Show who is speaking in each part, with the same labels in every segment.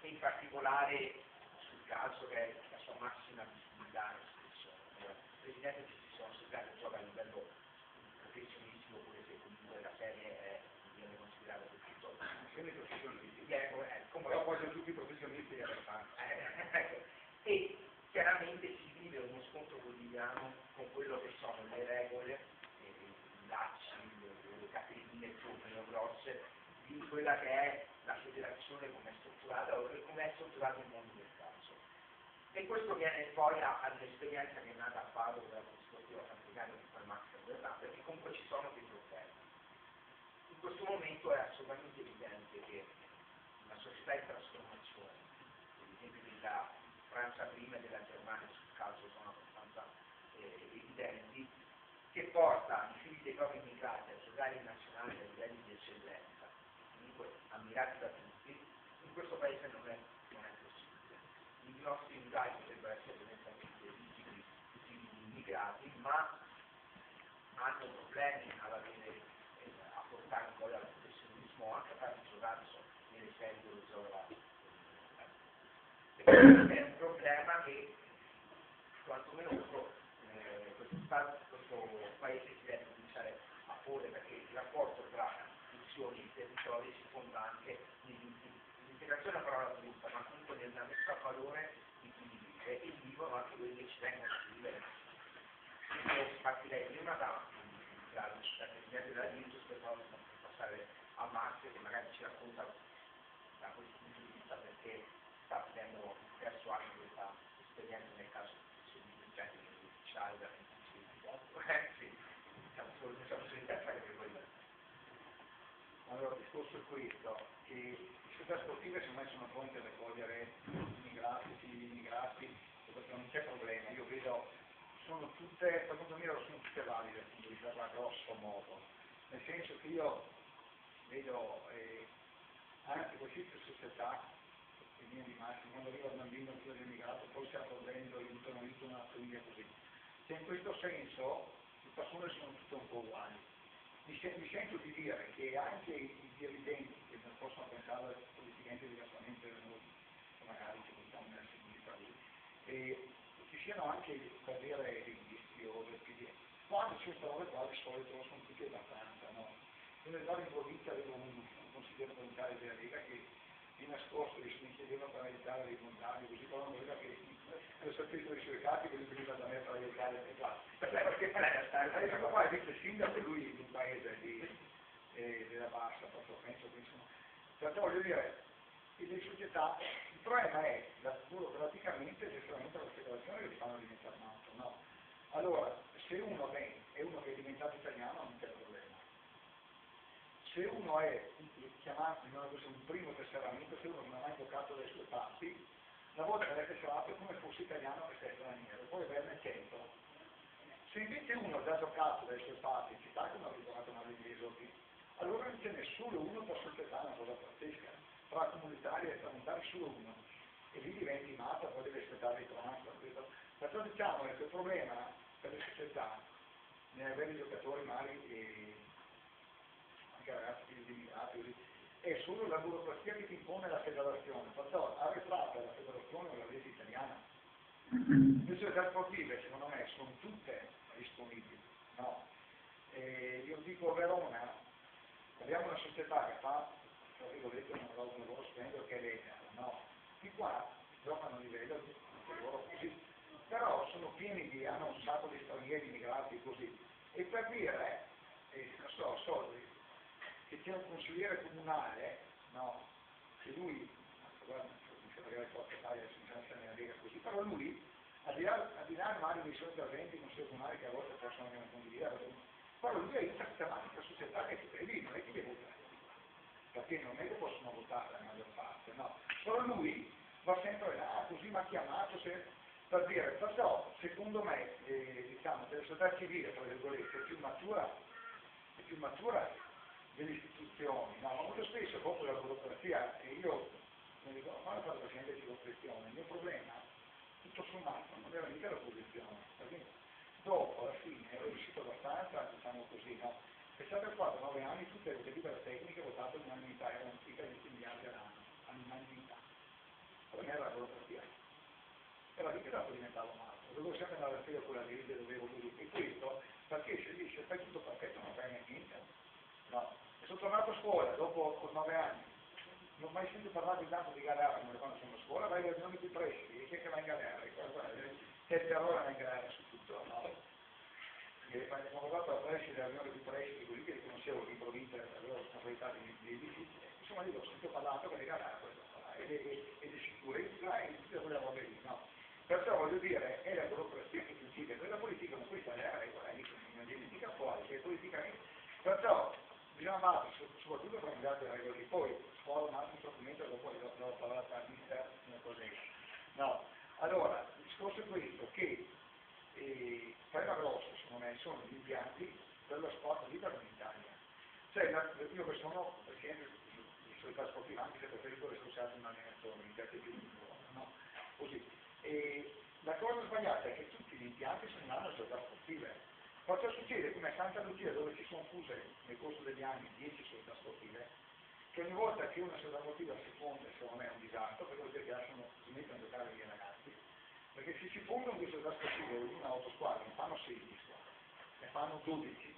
Speaker 1: in particolare sul caso che è la sua massima visibilità e espressione. Il Presidente ci sono sempre gioca a livello professionistico, pure se comunque la serie viene considerata del tutto
Speaker 2: come professionisti.
Speaker 1: Come
Speaker 2: però poi sono tutti professionisti e
Speaker 1: e chiaramente si vive uno scontro quotidiano con quello che sono le regole, i lacci, le catenine più o meno grosse di quella che è la federazione come è strutturata o come è strutturato il mondo del calcio. E questo viene poi all'esperienza che è nata a Padova della Sportiva Sant'Ignacio di Palmazzo dell'Età, perché comunque ci sono dei problemi. In questo momento è assolutamente evidente che la società in trasformazione, ad esempio della Francia prima e della Germania sul calcio sono abbastanza evidenti, che porta i figli dei propri immigrati a giocare in nazionale a livelli di eccellenza, comunque ammirati da tutti, in questo paese non è possibile. I nostri immigrati potrebbero essere evidentemente eligibili tutti gli immigrati, ma hanno problemi a portare poi al professionismo, anche a farli giocare nelle serie dove gioca è un problema che quantomeno questo paese si deve cominciare a porre, perché il rapporto tra funzioni e territori si fonda anche nell'integrazione è una parola brutta, ma comunque nella messa a valore di chi vive e vivono anche quelli che ci vengono a vivere. Io partirei prima dal Presidente della Virtus per poi passare a Max che magari ci racconta da questo punto di vista perché sta vivendo verso anche questa esperienza nel caso di gente ufficiale da 28 sì, siamo solo interessati per quello.
Speaker 2: Allora il discorso è questo, che le società sportive secondo me sono pronte a raccogliere figli immigrati, perché non c'è problema, io vedo sono tutte, per conto mio sono tutte valide dal punto di vista grosso modo, nel senso che io vedo anche qualsiasi società che viene di massimo, quando arriva il bambino che è immigrato, poi si apre lo aiuta una famiglia così. Cioè in questo senso le persone sono tutte un po' uguali. Mi sento di dire che anche i dirigenti che non possono pensare politicamente diversamente da noi, magari ci mettiamo nella sinistra lì, ci siano anche per dire dei vizi o del PD. Quando c'è questa roba qua di solito sono tutti abbastanza, no? Io nel vari in provincia avevo un consigliere volontario della Lega che di nascosto mi chiedeva per aiutare dei volontari, così però non voleva che lo sapessero i suoi casi, quindi veniva da me per aiutare e qua. Perché adesso qua è vice sindaco lui di un paese della Bassa, proprio penso che insomma. Perché voglio dire, le società, il problema è burocraticamente e gestionalmente la federazione che li fanno diventare matto, no? Allora, se uno è uno che è diventato italiano non c'è problema. Se uno è chiamato un primo tesseramento, se uno non ha mai toccato le sue parti, la volta che è tesserato è come fosse italiano che sia straniero, poi averne 100. Se invece uno ha già giocato dalle sue parti in città come ha ritrovato una degli esoti, allora non ce n'è solo uno per società, una cosa pazzesca. Tra comunitari e extracomunitari solo uno. E lì diventi matto, poi devi aspettare il transfer. Perciò diciamo che il problema per le società, nell'avere giocatori mali e anche ragazzi immigrati, è solo la burocrazia che ti impone la federazione. Perciò arretrata la federazione o la legge italiana. Le società sportive secondo me sono tutte disponibili, no? Io dico a Verona, abbiamo una società che fa, tra virgolette, un lavoro splendido che è Lega, no? Di qua giocano a livello anche loro così, però sono pieni hanno un sacco di stranieri, immigrati così, e per dire, non so, soldi, che c'è un consigliere comunale, no? Che lui, guarda, magari Forza Italia senza nella Lega così, però lui, al di là magari dei suoi interventi non comunali che a volte possono anche non condividere, però lui aiuta la tematica società che è lì, non è che deve votare, perché non è che possono votare la maggior parte, no? Però lui va sempre là, così mi ha chiamato per dire, perciò secondo me diciamo che la società civile, tra virgolette, è più matura delle istituzioni, no? Ma molto spesso proprio la burocrazia, e io mi ricordo quando ho fatto presidente di opposizione, il mio problema, tutto sommato, non era mica l'opposizione, perché dopo alla fine ero riuscito abbastanza, diciamo così, no? È stato per 9 anni tutte le delibere tecniche votate all'unanimità, erano circa 10 miliardi all'anno, all'unanimità. dovevo sempre andare a fare quella legge, dovevo così, e questo perché se lì se fai tutto perfetto non fai niente. No. E sono tornato a scuola dopo 9 anni, non ho mai sentito parlare di tanto di galera come quando sono a scuola, vai alle riunioni più presidi, e chi è che va in galera? Che il terrore va in galera su tutto, no? E quando ho fatto la preside, la riunione più presidi, così che riconoscevo il libro vita, avevo la responsabilità di insomma io ho sentito parlato che le galera questo e di sicurezza e di tutte quelle robe lì, no? Perciò voglio dire, è la burocrazia che incide, quella politica non puoi stare a regola, non dimentica fuori, che politicamente. Perciò bisogna battere soprattutto per cambiare le regole, poi scuola un altro strumento, dopo l'ho parlato a mister, così. No, allora, il discorso è questo, che il problema grosso, secondo me, sono gli impianti per lo sport libero in Italia. Cioè, io che sono presidente di società sportiva, anche se preferisco essere stato un allenatore, mi piace più di no? Così. E la cosa sbagliata è che tutti gli impianti sono in hanno società sportive. Cosa succede? Come a Santa Lucia, dove si sono fuse nel corso degli anni 10 società sportive, che ogni volta che una società sportiva si fonde, secondo me è un disastro, perché vuol dire che si mettono a giocare i ragazzi, perché se si fondono due società sportive in una autosquadra, non fanno 16 squadre, ne fanno 12,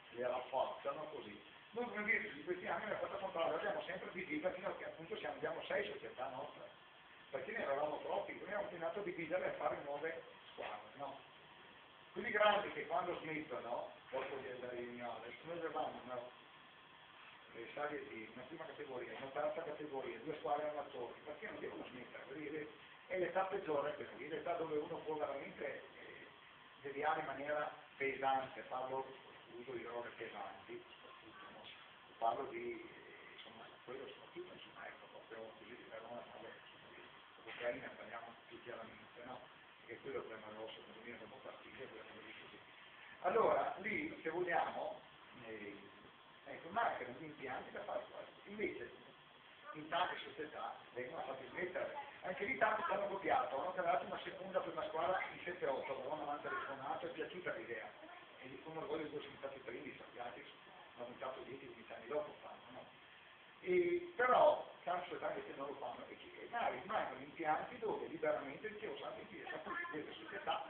Speaker 2: le rafforzano così. Noi come dire, in questi anni nella fatta controllo abbiamo sempre diviso fino a che appunto abbiamo 6 società nostre, perché ne avevamo troppi, quindi abbiamo continuato a dividere e a fare nuove squadre, no? Quelli grandi che quando smettono, dopo di andare in unione, noi avevamo le serie di una prima categoria, una terza categoria, 2 squadre amatori, perché non devono smettere? È l'età peggiore per lui, l'età dove uno può veramente deviare in maniera pesante, parlo uso di droghe pesanti, soprattutto, no? Parlo di, insomma, quello soprattutto, insomma, ecco, proprio così di Verona, parlo dell'Ucraina, parliamo più chiaramente, no? Perché quello è il problema grosso, che viene dopo partire, quello così. Allora, lì, se vogliamo, ecco, mancano gli impianti da fare questo. Invece, in tante società vengono fatti smettere. Anche lì tanti ci hanno copiato, hanno creato una seconda per una squadra in 7-8, Verona mi hanno telefonato, è piaciuta l'idea. E di come orgoglio due sono stati i primi, sappiate, hanno aumentato 10-15 anni dopo fanno, no? Però, tante società che non lo fanno, e rimangono impianti dove liberamente il chiedo santo in chiesa, tutti queste società,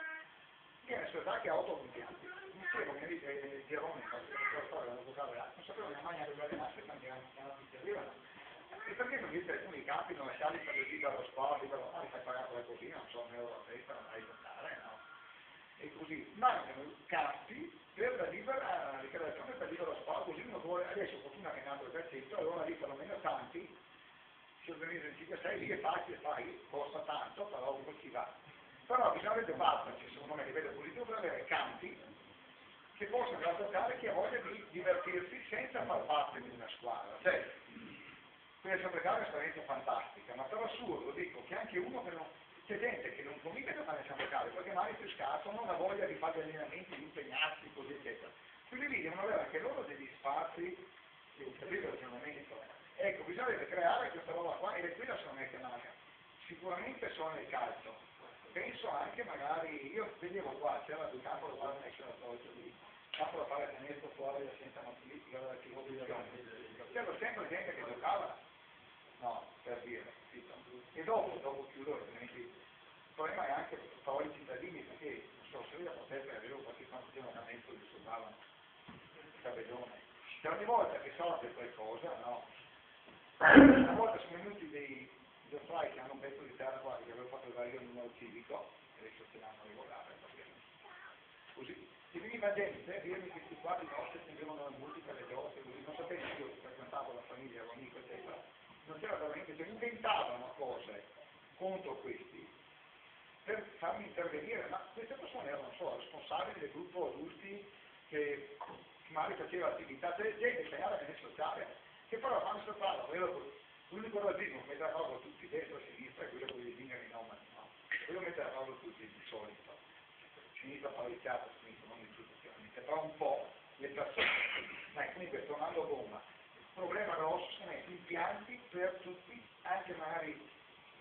Speaker 2: che è una società che ha 8 impianti. Mi chiedo che il Gerone, la storia dello giocare non sapevo neanche mai dove allenarsi, perché non arrivano. E perché non dite alcuni campi non lasciali per il libero sport, libero, li fai pagare qualcosina, non so, €1 a testa, non hai giocare, no? E così mancano campi per la libera ricreazione, per il libero sport, così uno vuole, adesso fortuna che è nato il calcetto, allora lì perlomeno tanti si organizzano in 5-6, lì è facile, fai, costa tanto, però uno ci va. Però bisogna batterci, secondo me, a livello politico, per avere campi che possano giocare chi ha voglia di divertirsi senza far parte di una squadra. Cioè, quella è un'esperienza fantastica, ma per assurdo dico che anche uno che non, c'è gente che non convince che fare San Locale, perché magari è più scarso, non ha voglia di fare gli allenamenti, di impegnarsi, così eccetera. Quindi lì devono avere anche loro degli spazi di ragionamento. Ecco, bisogna creare questa roba qua, ed è quella secondo me che manca. Sicuramente sono nel calcio. Penso anche magari, io vedevo qua, c'era il campo da fare National College lì, campo da fare tenerlo fuori da senza matematica, dalla c'era sempre gente che giocava, no, per dire, e dopo chiudo, ovviamente, il problema è anche per i cittadini, perché non so, se io la potete avevo qualche funzionamento di soldavano il tabellone, e ogni volta che sorge qualcosa, no, una volta sono venuti dei operai che hanno un pezzo di terra qua, che avevo fatto usare io il numero civico, e adesso ce l'hanno regolare, così, e veniva gente a dirmi che questi qua di notte prendevano la musica, le giostre, così, non sapevo, io frequentavo la famiglia, ero amico, eccetera, non c'era veramente, cioè inventavano cose contro questi per farmi intervenire, ma queste persone erano solo responsabili del gruppo adulti che magari faceva attività, gente che era nel sociale, che però fanno sociale, l'unico razzismo che mette a favore tutti destra e sinistra è quello con i zingari nomadi, no? Quello mette a favore tutti di solito, sinistra parizzata, sinistra, non di tutto chiaramente, però un po' le persone. Dai, comunque tornando a bomba, il problema grosso sono gli impianti per tutti, anche magari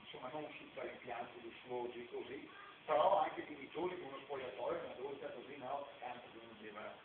Speaker 2: insomma non super impianti lussuosi così, però anche dignitosi con uno spogliatoio, una doccia così, no, tanto che uno deve